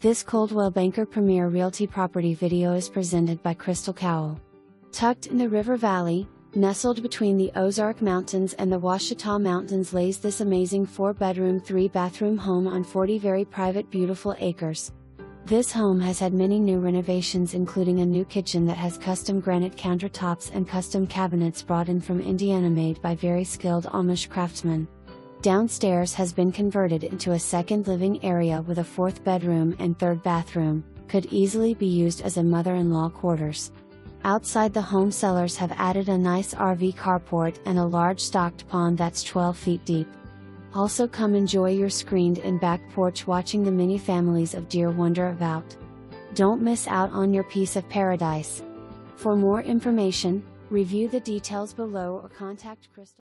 This Coldwell Banker Premier Realty property video is presented by Crystal Cowell. Tucked in the river valley, nestled between the Ozark Mountains and the Ouachita Mountains lays this amazing 4-bedroom 3-bathroom home on 40 very private beautiful acres. This home has had many new renovations, including a new kitchen that has custom granite countertops and custom cabinets brought in from Indiana made by very skilled Amish craftsmen. Downstairs has been converted into a second living area with a 4th bedroom and 3rd bathroom, could easily be used as a mother-in-law quarters. Outside the home, sellers have added a nice RV carport and a large stocked pond that's 12 feet deep. Also come enjoy your screened-in back porch watching the many families of deer wander about. Don't miss out on your piece of paradise. For more information, review the details below or contact Crystal.